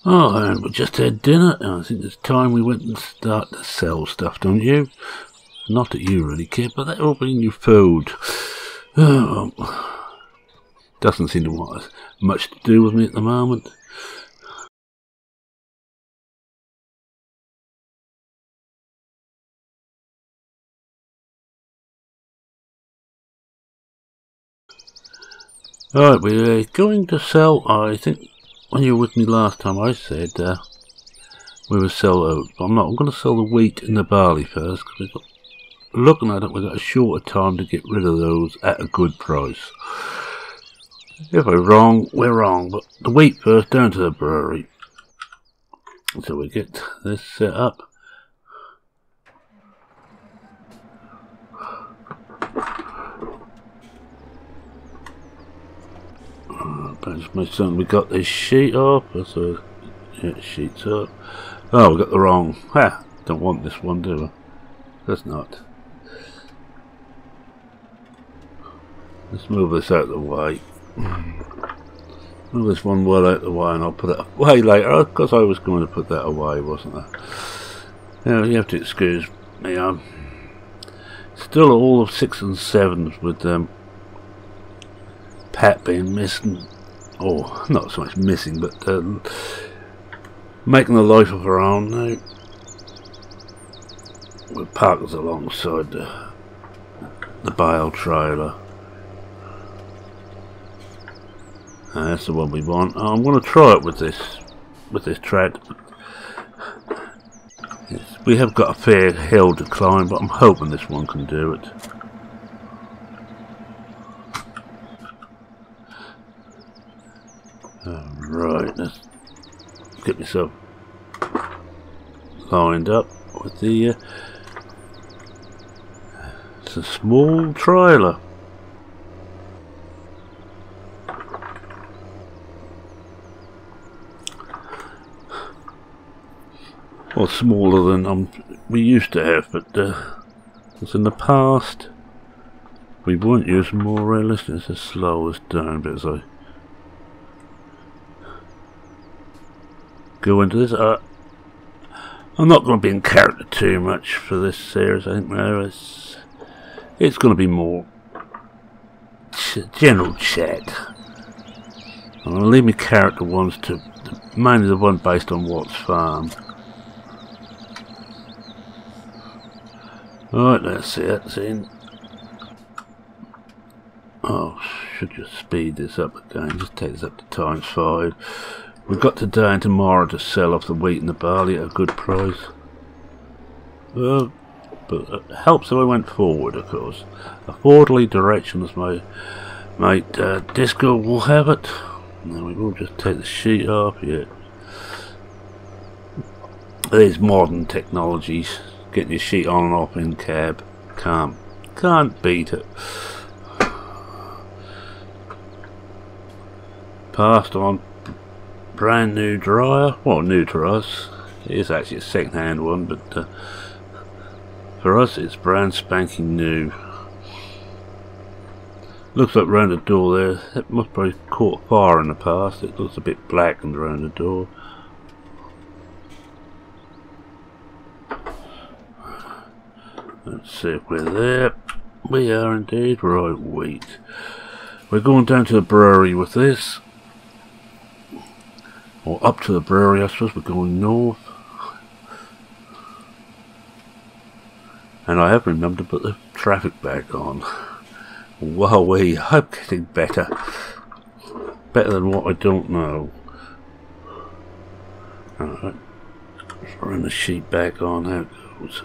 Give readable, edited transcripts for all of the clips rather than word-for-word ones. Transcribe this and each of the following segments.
Oh, and we just had dinner, and I think it's time we went and start to sell stuff, don't you? Not that you really care, but that'll be new food. Oh, doesn't seem to want much to do with me at the moment. Alright, we're going to sell, I think, when you were with me last time I said we would sell oats, but I'm not. I'm going to sell the wheat and the barley first, because looking at it, we've got a shorter time to get rid of those at a good price. If we're wrong, we're wrong, but the wheat first, down to the brewery. So we get this set up. Just make certain we got this sheet off. So yeah, sheet's up. Oh, we got the wrong. Ha! Don't want this one, do we? That's not. Let's move this out of the way. Move this one well out of the way, and I'll put it away later. Because I was going to put that away, wasn't I? Yeah, you have to excuse me. Still all of 6s and 7s with Pat being missing. Or not so much missing, but making a life of her own now. With Parker's alongside the bale trailer. That's the one we want. I'm going to try it with this track. We have got a fair hill to climb, but I'm hoping this one can do it. Right, let's get myself lined up with the it's a small trailer. Or smaller than we used to have, but because in the past we weren't using more realistic. It's just slow us down, but as I go into this, I'm not going to be in character too much for this series. I think no, it's going to be more general chat. I'm going to leave my character ones to mainly the one based on Watts Farm. Right, let's see, that's in. Oh, should just speed this up again. Just take this up to ×5. We've got today and tomorrow to sell off the wheat and the barley at a good price. But it helps if I went forward, of course. A forwardly direction, as my mate Disco will have it. Now we will just take the sheet off here. These modern technologies, getting your sheet on and off in cab, can't beat it. Passed on. Brand new dryer, well, new to us. It is actually a second hand one, but for us it's brand spanking new. Looks like round the door there, it must probably caught fire in the past. It looks a bit blackened around the door. Let's see if we're there. We are indeed. Right, wheat. We're going down to the brewery with this. Or up to the brewery, I suppose. We're going north. And I have remembered to put the traffic back on. Wowee, I'm getting better. Better than what I don't know. Alright. Throwing the sheet back on, how it goes.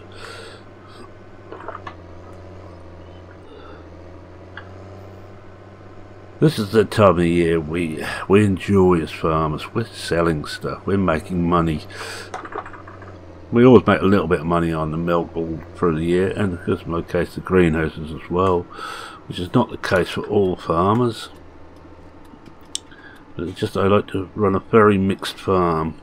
This is the time of year we enjoy as farmers. We're selling stuff. We're making money. We always make a little bit of money on the milk all through the year, and of course in my case the greenhouses as well, which is not the case for all farmers. But it's just I like to run a very mixed farm.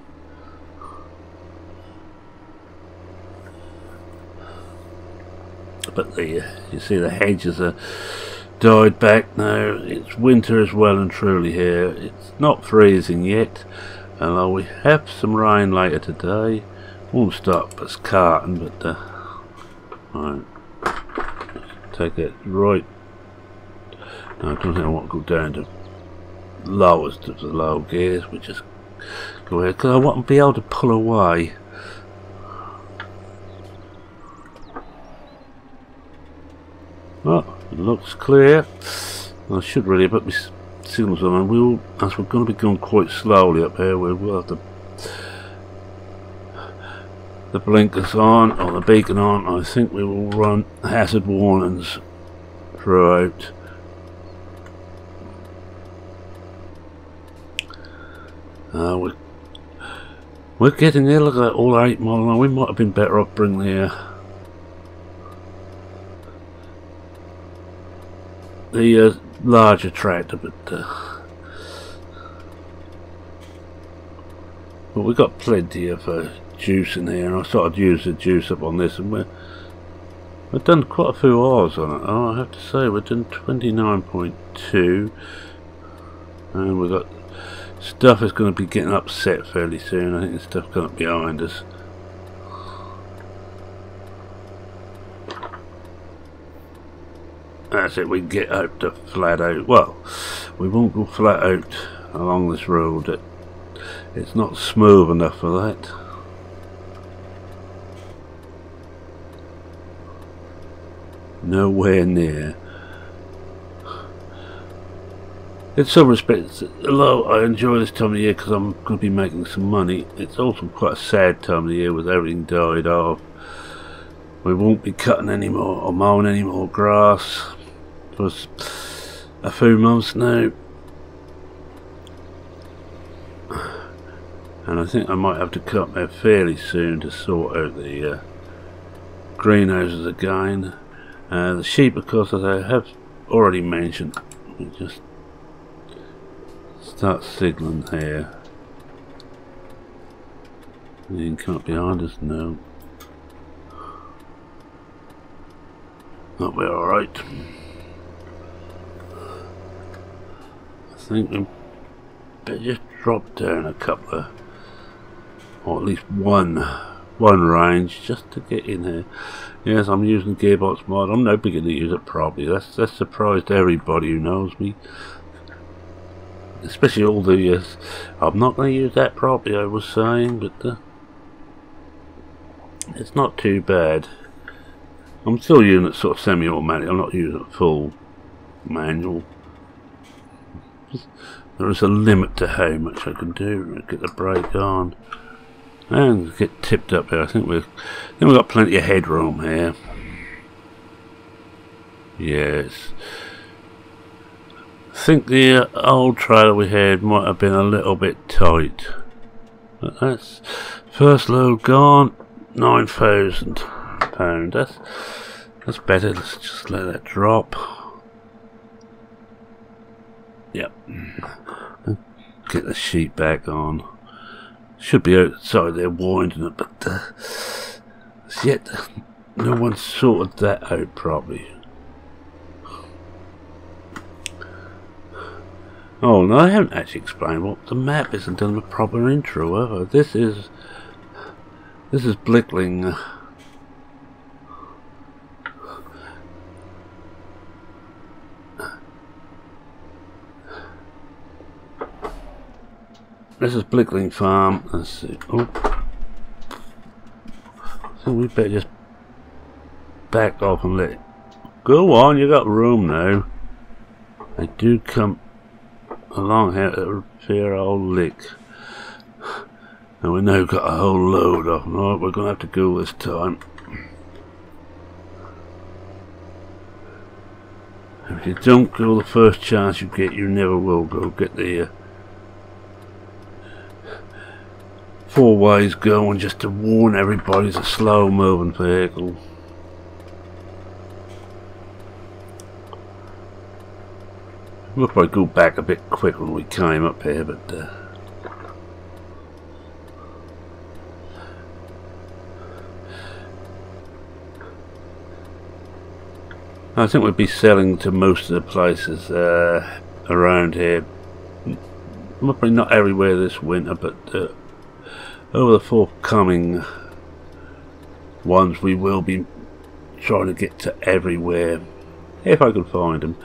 But you see the hedges are died back now. It's winter as well and truly here. It's not freezing yet. Although we have some rain later today. Won't stop us carting, but right. Take it right. No, I don't think I want to go down to lowest of the low gears. We just go ahead because I want to be able to pull away. Well, it looks clear. I should really put my signals on, and we'll, as we're going to be going quite slowly up here, we'll have the blinkers on, or the beacon on. I think we will run hazard warnings throughout. We're getting there. Look at that, all 8 mile an hour. We might have been better off bringing the larger tractor, but we've got plenty of juice in here, and I thought I'd use the juice up on this, and we've done quite a few hours on it. Oh, I have to say, we've done 29.2, and we've got stuff is going to be getting upset fairly soon. I think this stuff's going to be behind us. That's it, we can get out to flat out. Well, we won't go flat out along this road. It's not smooth enough for that. Nowhere near. In some respects, although I enjoy this time of year because I'm going to be making some money, it's also quite a sad time of the year with everything died off. We won't be cutting any more or mowing any more grass for a few months now, and I think I might have to cut there fairly soon to sort out the greenhouses again. The sheep, of course, as I have already mentioned, we just start signalling here. You can come up behind us now. That'll be alright. I think we better just drop down a couple of, or at least one range just to get in here. Yes, I'm using gearbox mod. I'm no beginner to use it properly. That's surprised everybody who knows me, especially all the I'm not going to use that properly, I was saying, but it's not too bad. I'm still using it sort of semi-automatic. I'm not using it full manual. There is a limit to how much I can do. Get the brake on and get tipped up here. I think we've got plenty of headroom here. Yes. I think the old trailer we had might have been a little bit tight. But that's first load gone. £9,000. That's better. Let's just let that drop. Yep. Get the sheet back on. Should be outside there winding it, but yet no one sorted that out properly. Oh no, I haven't actually explained what the map isn't done a proper intro ever. This is Blickling. This is Blickling Farm. Let's see. Oh, so we better just back off and let it go on. You got room now. I do come along here at a fair old lick, and we now got a whole load of them. Right, we're going to have to go this time. If you don't go the first chance you get, you never will go. Get the 4 ways going, just to warn everybody it's a slow moving vehicle. We'll probably go back a bit quick when we came up here, but I think we'd be selling to most of the places around here. probably not everywhere this winter, but over the forthcoming ones we will be trying to get to everywhere if I can find them.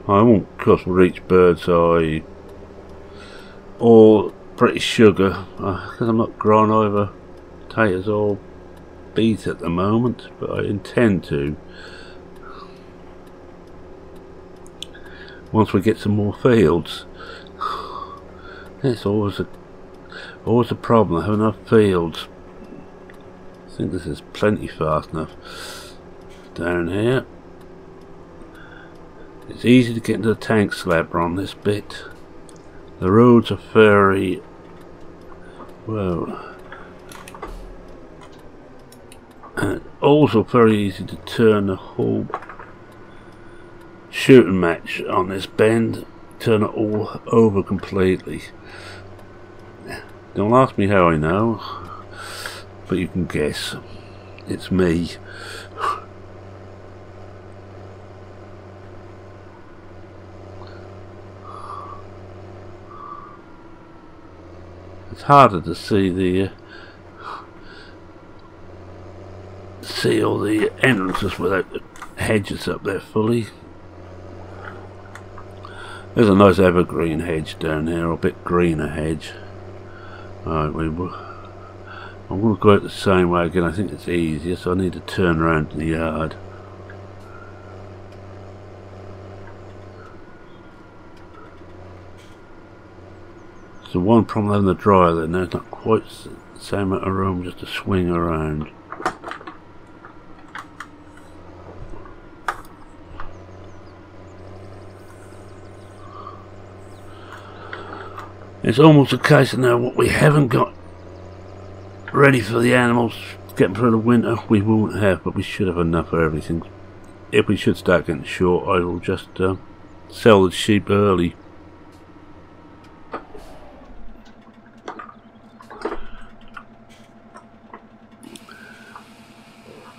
I won't, of course, reach Bird's Eye or British Sugar because I'm not growing either potatoes or beet at the moment, but I intend to once we get some more fields. It's always a problem, I have enough fields. I think this is plenty fast enough. Down here it's easy to get into the tank slapper on this bit. The roads are very well, and also very easy to turn the whole shooting match on this bend, turn it all over completely. Don't ask me how I know, but you can guess. It's me. It's harder to see all the entrances without the hedges up there fully. There's a nice evergreen hedge down here, or a bit greener hedge. Alright, I'm going to go out the same way again. I think it's easier, so I need to turn around in the yard. So one problem having the dryer there, now it's not quite the same amount of room just to swing around. It's almost a case of now what we haven't got ready for the animals getting through the winter we won't have, but we should have enough of everything. If we should start getting short, I will just sell the sheep early.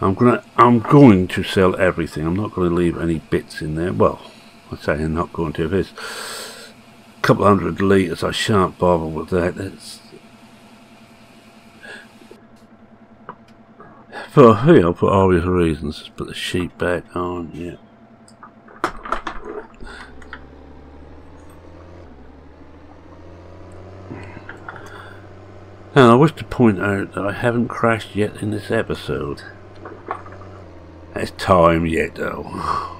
I'm going to sell everything. I'm not going to leave any bits in there. Well, I say I'm not going to. If it's a couple 100 litres, I shan't bother with that. It's for obvious reasons. Just put the sheep back on. Yeah. And I wish to point out that I haven't crashed yet in this episode. It's time yet though.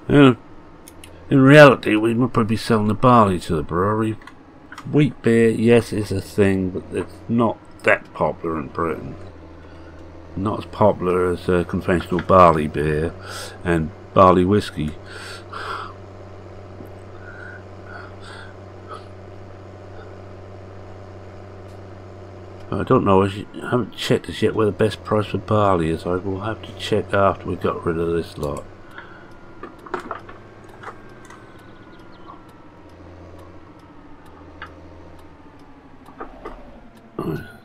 In reality we would probably be selling the barley to the brewery. Wheat beer, yes, is a thing, but it's not that popular in Britain. Not as popular as conventional barley beer and barley whiskey. I don't know, I haven't checked this yet where the best price for barley is. I will have to check after we got rid of this lot.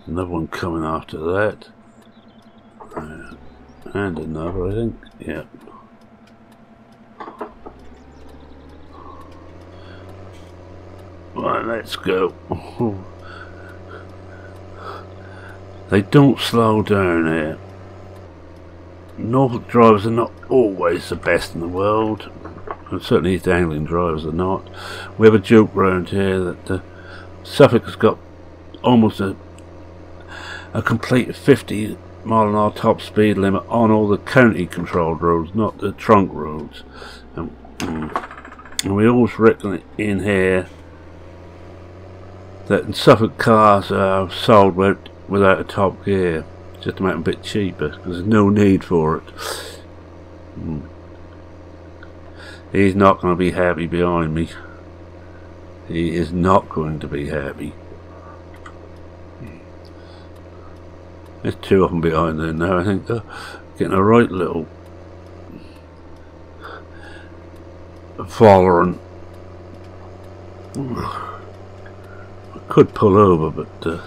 Another one coming after that. And another, I think. Yeah. Right, let's go. They don't slow down here. Norfolk drivers are not always the best in the world, and certainly East Anglian drivers are not. We have a joke round here that Suffolk has got almost a complete 50-mile-an-hour top speed limit on all the county controlled roads, not the trunk roads. And we always reckon in here that in Suffolk cars are sold without a top gear, just to make them a bit cheaper, because there's no need for it. He's not going to be happy behind me. He is not going to be happy. There's two of them behind there now. I think they're getting a right little following. I could pull over, but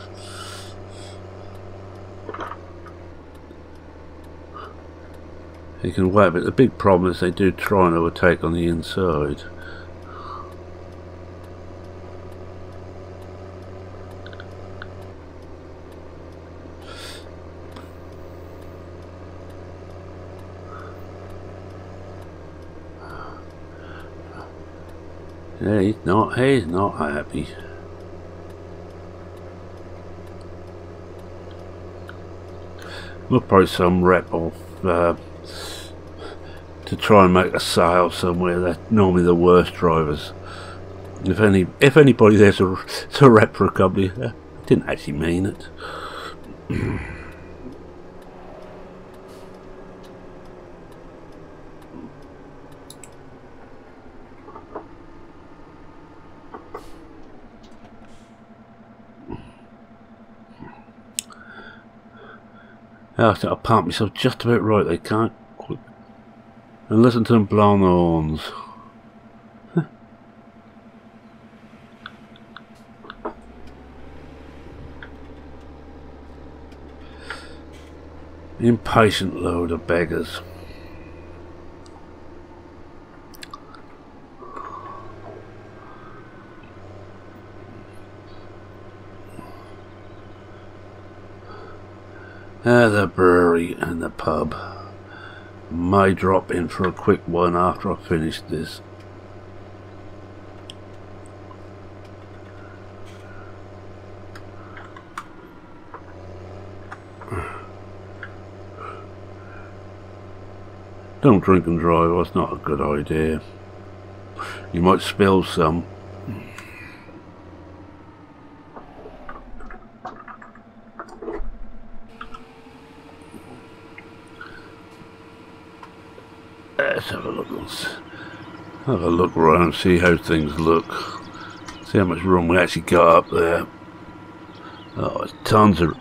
You can whack it. The big problem is they do try and overtake on the inside. Yeah, he's not happy. We'll probably some rep off to try and make a sale somewhere. They're normally the worst drivers. If anybody there's a rep for a company, I didn't actually mean it. I think I'll pump myself just about right. They can't quit. And listen to them blow on the horns. Huh. Impatient load of beggars. The brewery and the pub. May drop in for a quick one after I finish this. Don't drink and drive, that's not a good idea. You might spill some. Let's have a look. Have a look around, see how things look. See how much room we actually got up there. Oh, it's tons of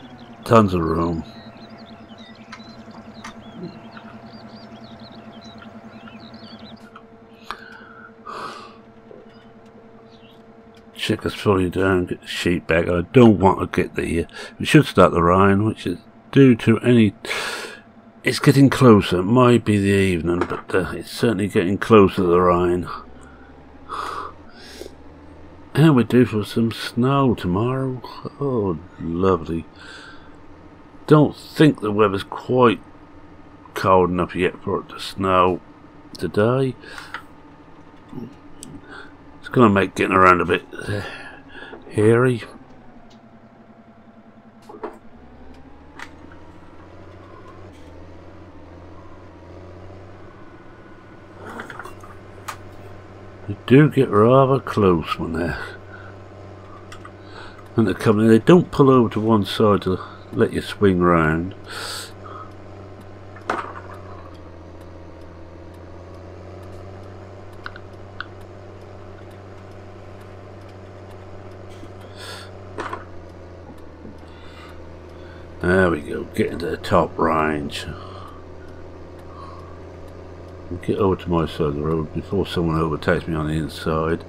room. Check us fully down, get the sheet back. I don't want to get the. We should start the rain, which is due to any. It's getting closer. It might be the evening, but it's certainly getting closer to the rain. And we're due for some snow tomorrow. Oh, lovely. Don't think the weather's quite cold enough yet for it to snow today. It's going to make getting around a bit hairy. They do get rather close when they're coming. They don't pull over to one side to let you swing round. There we go, get into the top range. Get over to my side of the road before someone overtakes me on the inside.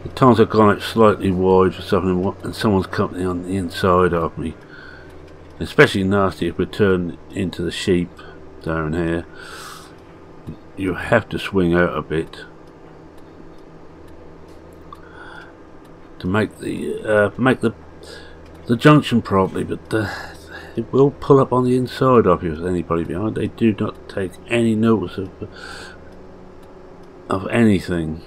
The times I've gone out slightly wide for something and someone's company on the inside of me. Especially nasty if we turn into the sheep down here. You have to swing out a bit to make the junction properly, but it will pull up on the inside of you. If there's anybody behind, they do not take any notice of anything.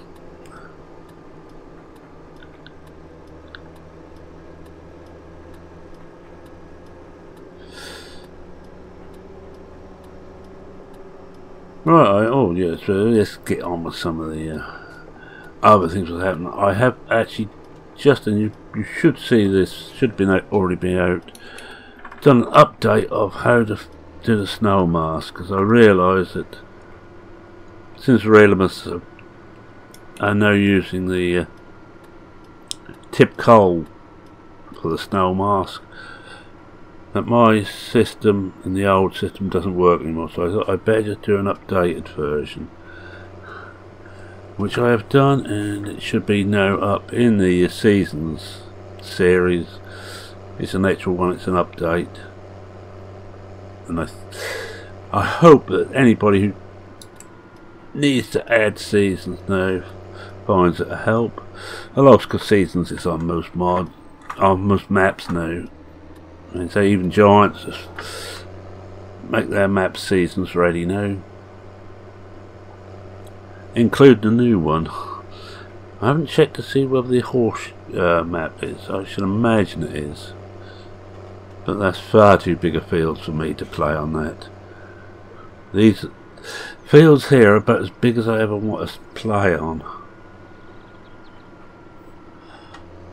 Right, oh yes, so let's get on with some of the other things that happen. I have actually just, and you should see this, should have been already been out, done an update of how to do the snow mask, because I realised that since Realismus are now using the tip coal for the snow mask, that my system and the old system doesn't work anymore, so I thought I'd better just do an updated version, which I have done, and it should be now up in the seasons series. It's an actual one, it's an update, and I hope that anybody who needs to add seasons now finds it a help. A lot of seasons is on most maps now. I mean, say even Giants just make their map seasons ready now, including the new one. I haven't checked to see whether the horse map is. I should imagine it is, but that's far too big a field for me to play on that. These fields here are about as big as I ever want to play on.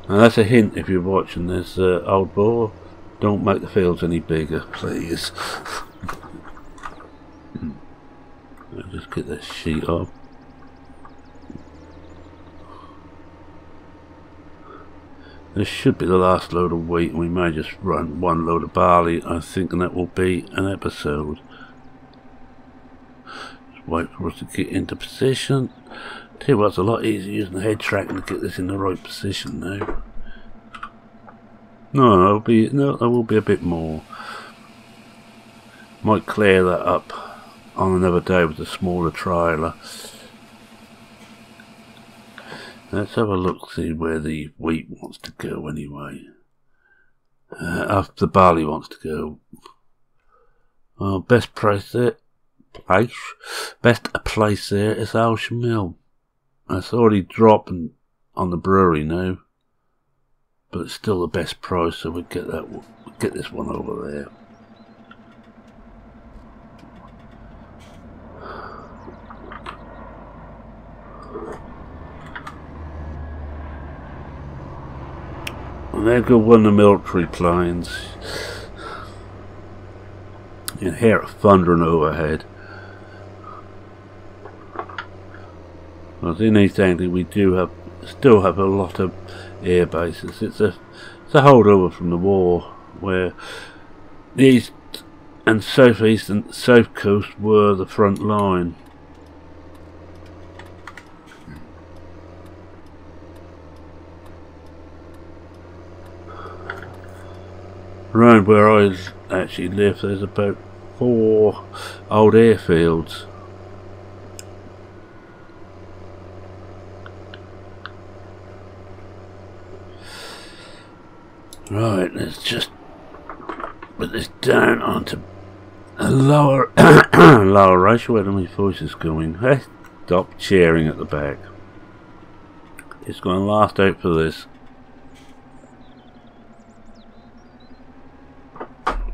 And that's a hint if you're watching this, OldBor. Don't make the fields any bigger, please. I'll just get this sheet off. This should be the last load of wheat, and we may just run one load of barley, I think, and that will be an episode. Just wait for us to get into position. Tell you what, it's a lot easier using the head tracking to get this in the right position now. No, there will be a bit more. Might clear that up on another day with a smaller trailer. Let's have a look, see where the wheat wants to go anyway. The barley wants to go. Best place there is Alsham Mill. It's already dropping on the brewery now, but it's still the best price, so we'll get this one over there. And there go one of the military planes. You can hear it thundering overhead. Well, in East Anglia we still have a lot of air bases. It's a holdover from the war, where the east and southeast and south coast were the front line. Around where I actually live, there's about 4 old airfields. Right, let's just put this down onto a lower lower ratio. Where my voice is going. Hey, stop cheering at the back. It's going to last out for this.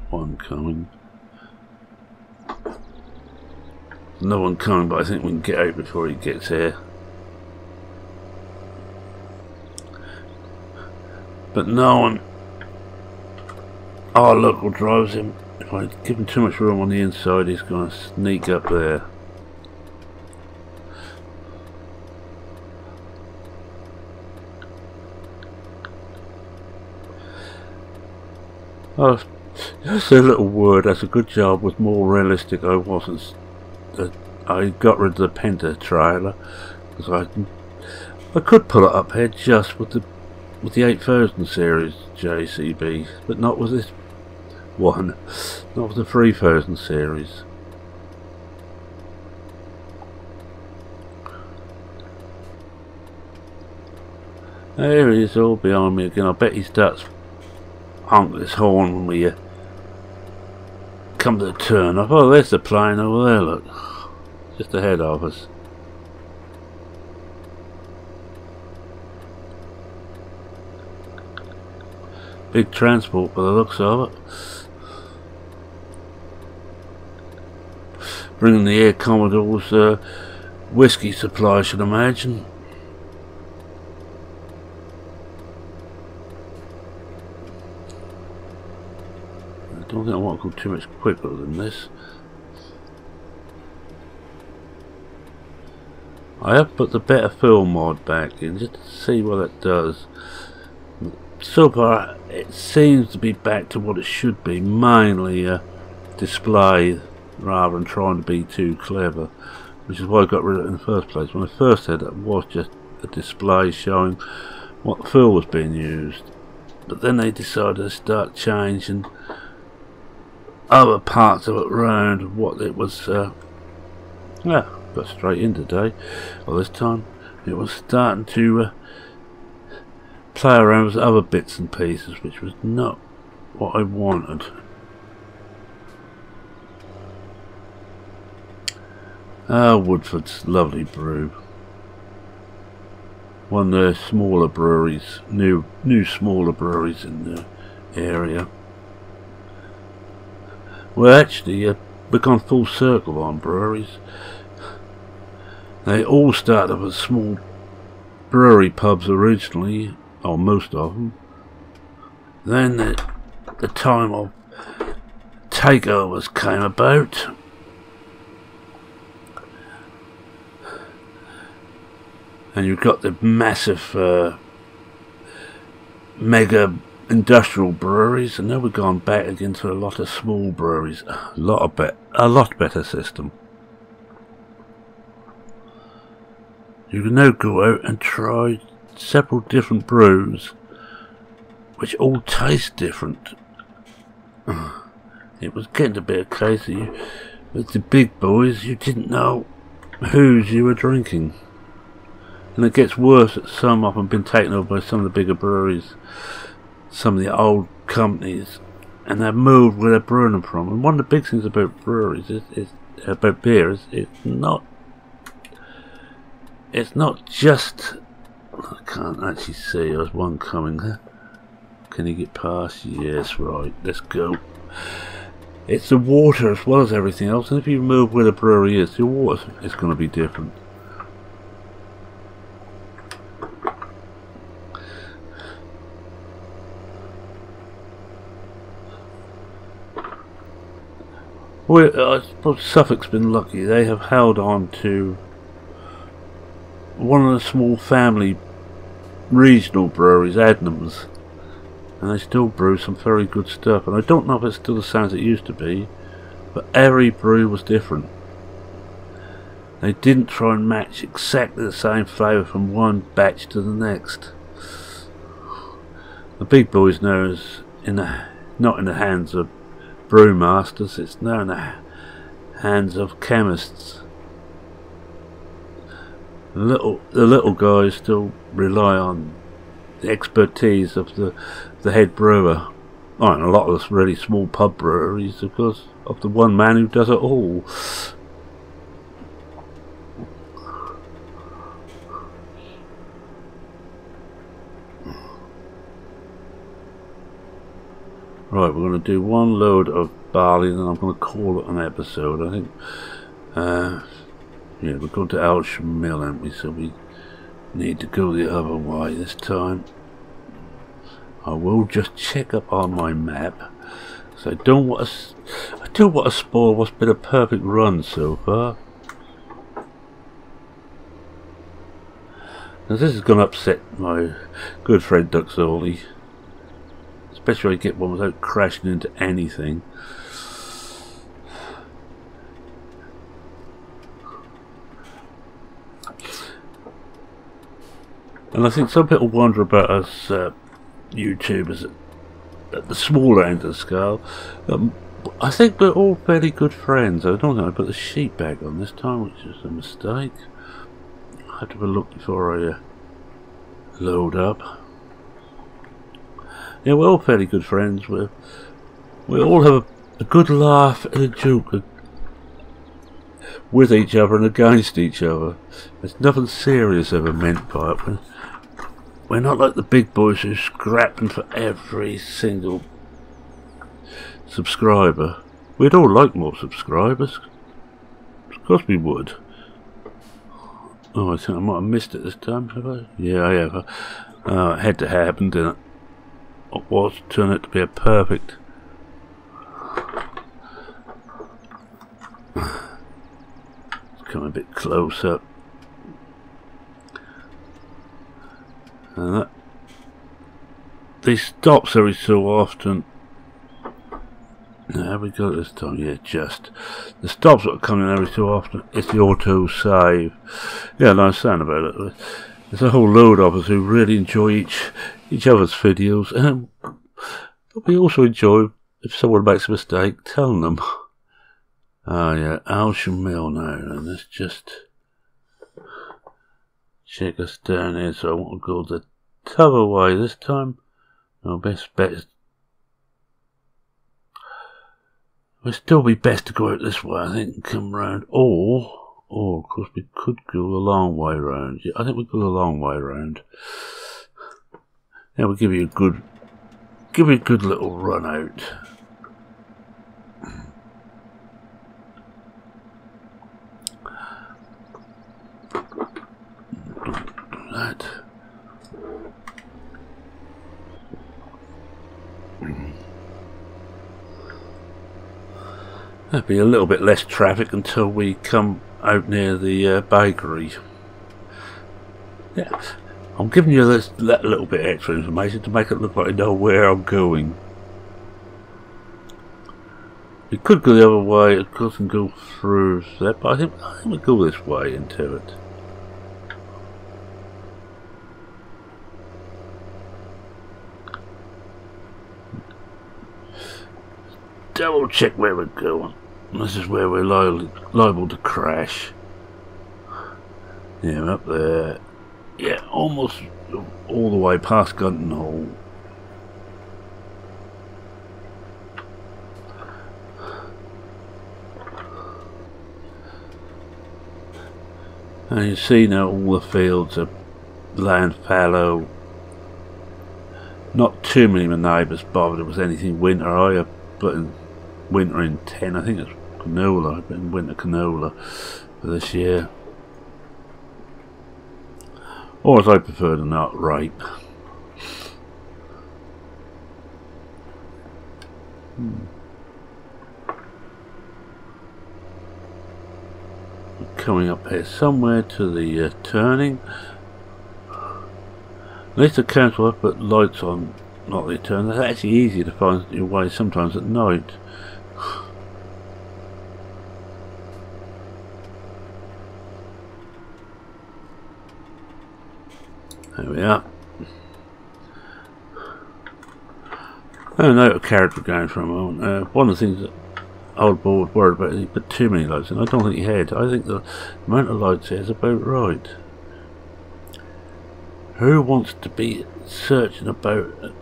One coming. No one coming, but I think we can get out before he gets here. But no one. Our local drives him. If I give him too much room on the inside, he's going to sneak up there. Oh, just a little word. That's a good job. Was more realistic. I wasn't. I got rid of the Penta trailer because I could pull it up here just with the 8000 series JCB, but not with this one, not with the 3000 series. There he is, all behind me again. I bet he starts honking his horn when we come to the turn off. Oh, there's the plane over there, look, just ahead of us. Big transport by the looks of it. Bringing the Air Commodore's whiskey supply, I should imagine. I don't think I want to go too much quicker than this. I have put the better film mod back in just to see what it does. So far it seems to be back to what it should be, mainly display rather than trying to be too clever, which is why I got rid of it in the first place. When I first had it was just a display showing what fill was being used, but then they decided to start changing other parts of it round what it was. Yeah, got straight in today. Well, this time it was starting to play around with other bits and pieces, which was not what I wanted. Woodford's lovely brew. One of the smaller breweries, new smaller breweries in the area. Well, actually, we've gone full circle on breweries. They all started as small brewery pubs originally, or most of them. Then the time of takeovers came about. And you've got the massive mega industrial breweries, and now we've gone back again to a lot of small breweries. A lot better system. You can now go out and try several different brews, which all taste different. It was getting to be a case of you, with the big boys, you didn't know whose you were drinking. And it gets worse at some of them been taken over by some of the bigger breweries, some of the old companies, and they've moved where they're brewing them from. And one of the big things about breweries is about beer is it's not just, I can't actually see, there's one coming. Can you get past? Yes, right, let's go. It's the water as well as everything else, and if you move where the brewery is, the water is going to be different. Well, I suppose Suffolk's been lucky. They have held on to one of the small family regional breweries, Adnams, and they still brew some very good stuff. And I don't know if it's still the same as it used to be, but every brew was different. They didn't try and match exactly the same flavour from one batch to the next. The big boys now is not in the hands of brewmasters, it's now in the hands of chemists. The little guys still rely on the expertise of the head brewer. Oh, and a lot of the really small pub breweries, because of the one man who does it all. Right, we're going to do one load of barley, and then I'm going to call it an episode. I think, yeah, we're going to Elsham Mill, aren't we? So we need to go the other way this time. I will just check up on my map, so I don't want to spoil what's been a perfect run so far. Now this is going to upset my good friend Duxoli. Especially if I get one without crashing into anything. And I think some people wonder about us YouTubers at the smaller end of the scale. I think we're all fairly good friends. I don't think I put the sheet back on this time, which is a mistake. I have to have a look before I load up. Yeah, we're all fairly good friends. We all have a good laugh and a joke with each other and against each other. There's nothing serious ever meant by it. We're not like the big boys who're scrapping for every single subscriber. We'd all like more subscribers. Of course we would. Oh, I think I might have missed it this time, have I? Yeah, I have. It had to happen, didn't it? It was turned out to be a perfect. Let's come a bit closer. And that, these stops every so often. How we got it this time? Yeah, just the stops that are coming every so often. It's the auto save. Yeah, I understand about it. There's a whole load of us who really enjoy each other's videos, but we also enjoy if someone makes a mistake, tell them. Oh yeah, Ocean Mill now, and let's just check us down here. So I want to go the t'other way this time. No, best bet is it'd still be best to go out this way, I think, and come round. Or of course we could go the long way round. Yeah, I think we'll go the long way round. Yeah, we'll give you a good little run out. That. There'll be a little bit less traffic until we come out near the bakery. Yeah, I'm giving you that little bit extra information to make it look like I know where I'm going. We could go the other way, of course, and go through that, but I think we'll go this way into it. Double check where we're going. This is where we're liable to crash. Yeah, we're up there. Yeah, almost all the way past Gunton Hall. And you see now all the fields are land fallow. Not too many of my neighbours bothered it was anything winter either, but in winter in 10, I think it's canola. I've been winter canola for this year. Or as I prefer to not rape. Coming up here somewhere to the turning. At least the council have put lights on, not the turn. That's actually easier to find your way sometimes at night. There we are. I don't know what character going for a moment. One of the things that OldBor was worried about is he put too many lights in. I don't think he had. I think the amount of lights here is about right. Who wants to be searching about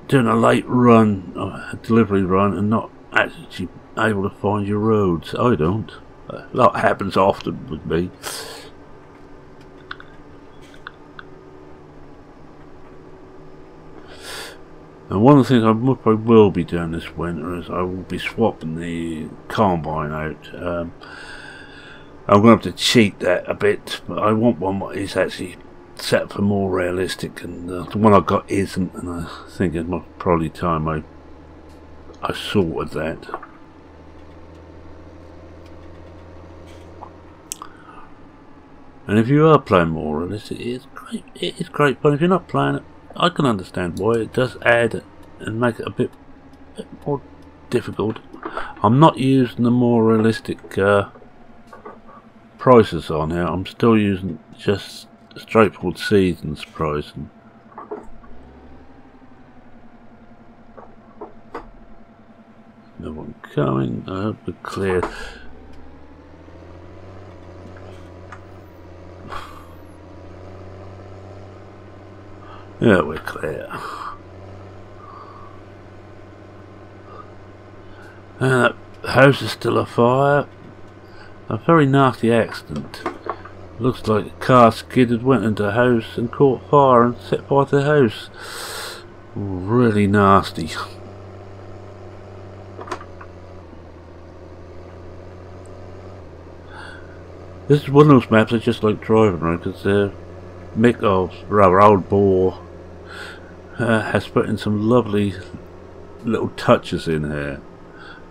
doing a late run, a delivery run, and not actually able to find your roads? I don't. That happens often with me. And one of the things I will be doing this winter is I will be swapping the combine out. I'm going to have to cheat that a bit, but I want one that is actually set for more realistic, and the one I got isn't, and I think it's probably time I sorted that. And if you are playing more realistic, it's great. It is great fun. If you're not playing it, I can understand why. It does add and make it a bit more difficult. I'm not using the more realistic prices on here. I'm still using just straightforward seasons pricing. No one coming. I hope we're clear. Yeah, we're clear. And that house is still afire. A very nasty accident. Looks like a car skidded, went into a house and caught fire and set fire to the house. Really nasty. This is one of those maps I just like driving around because Mick, or rather OldBor, has put in some lovely little touches in here.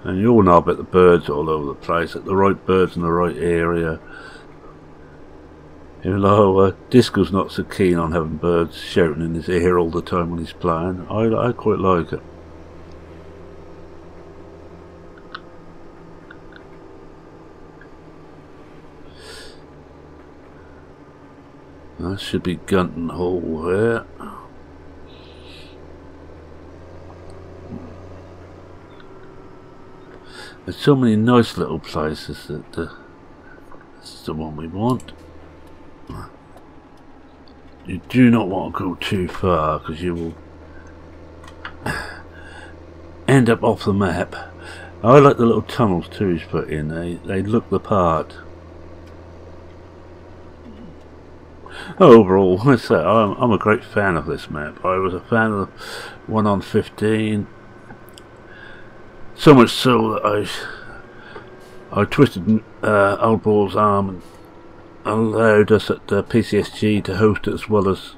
And you all know about the birds all over the place, the right birds in the right area. Even though Disco's not so keen on having birds shouting in his ear all the time when he's playing, I quite like it. That should be Gunton Hall here. There's so many nice little places that this is the one we want. You do not want to go too far because you will end up off the map. I like the little tunnels too he's put in. They look the part. Overall, I say I'm a great fan of this map. I was a fan of the one on 15. So much so that I twisted OldBor's arm and allowed us at PCSG to host it as well as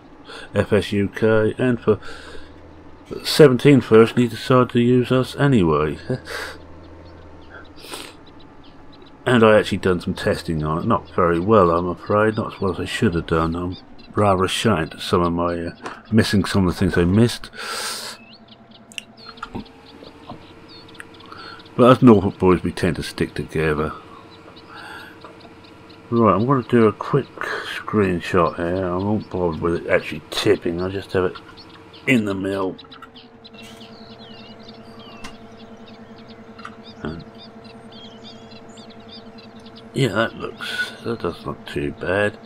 FSUK, and for 17 first he decided to use us anyway. And I actually done some testing on it, not very well I'm afraid, not as well as I should have done. I'm rather ashamed at some of my missing some of the things I missed. But as Norfolk boys we tend to stick together. Right, I'm going to do a quick screenshot here. I won't bother with it actually tipping, I'll just have it in the mill. And yeah, that does look too bad.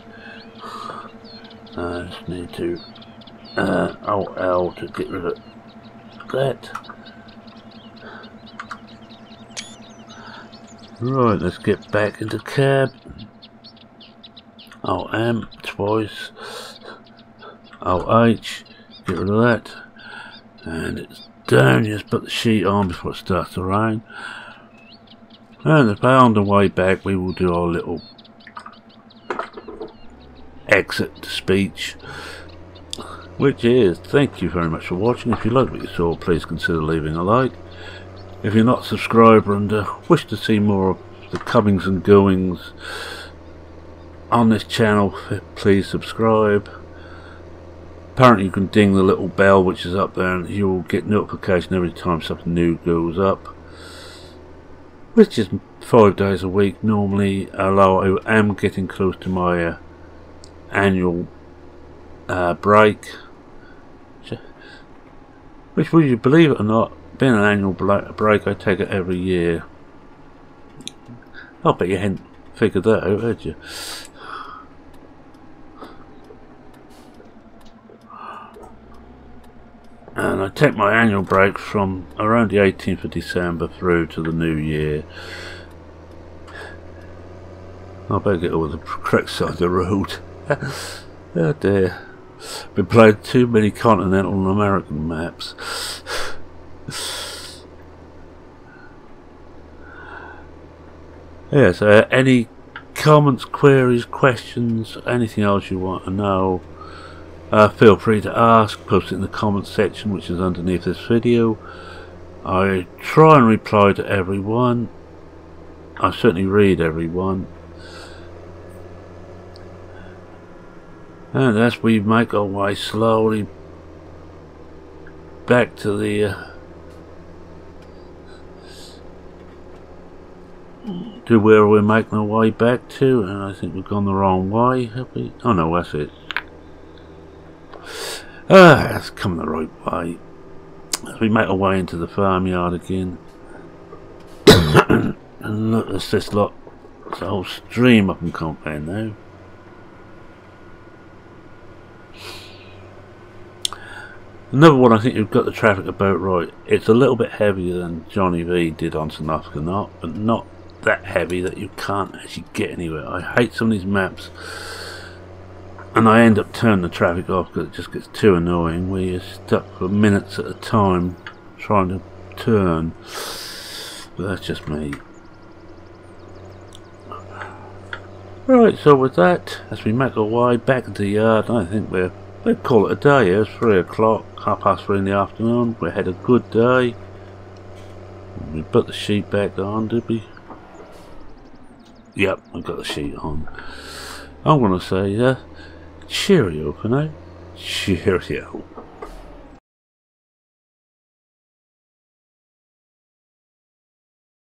I just need to Alt L to get rid of that. Right, let's get back into cab. Alt M twice. Alt H, get rid of that. And it's down, just put the sheet on before it starts to rain. And on the way back we will do our little exit speech, which is thank you very much for watching. If you liked what you saw, please consider leaving a like. If you're not a subscriber and wish to see more of the comings and goings on this channel, please subscribe. Apparently you can ding the little bell which is up there and you will get notification every time something new goes up, which is 5 days a week normally, although I am getting close to my annual break, which, will you believe it or not, being an annual break, I take it every year. I bet you hadn't figured that out, had you? And I take my annual break from around the 18th of December through to the new year. I better get over the correct side of the road. Oh dear. Been playing too many continental and American maps. Yes, any comments, queries, questions, anything else you want to know, feel free to ask, post it in the comments section which is underneath this video. I try and reply to everyone. I certainly read everyone. And as we make our way slowly back to the to where we're making our way back to, and I think we've gone the wrong way, have we? Oh no, that's it. That's come the right way. As we make our way into the farmyard again. And look, there's this lot. It's a whole stream up in compound now. Another one, I think you've got the traffic about right. It's a little bit heavier than Johnny V did on Norfolk, but not that heavy that you can't actually get anywhere. I hate some of these maps, and I end up turning the traffic off because it just gets too annoying where you're stuck for minutes at a time trying to turn. But that's just me. Right, so with that, as we make our way back into the yard, I think we'll call it a day. It's 3 o'clock, 3:30 in the afternoon. We had a good day. We put the sheet back on, did we? Yep, I got the sheet on. I'm going to say cheerio for now. Cheerio.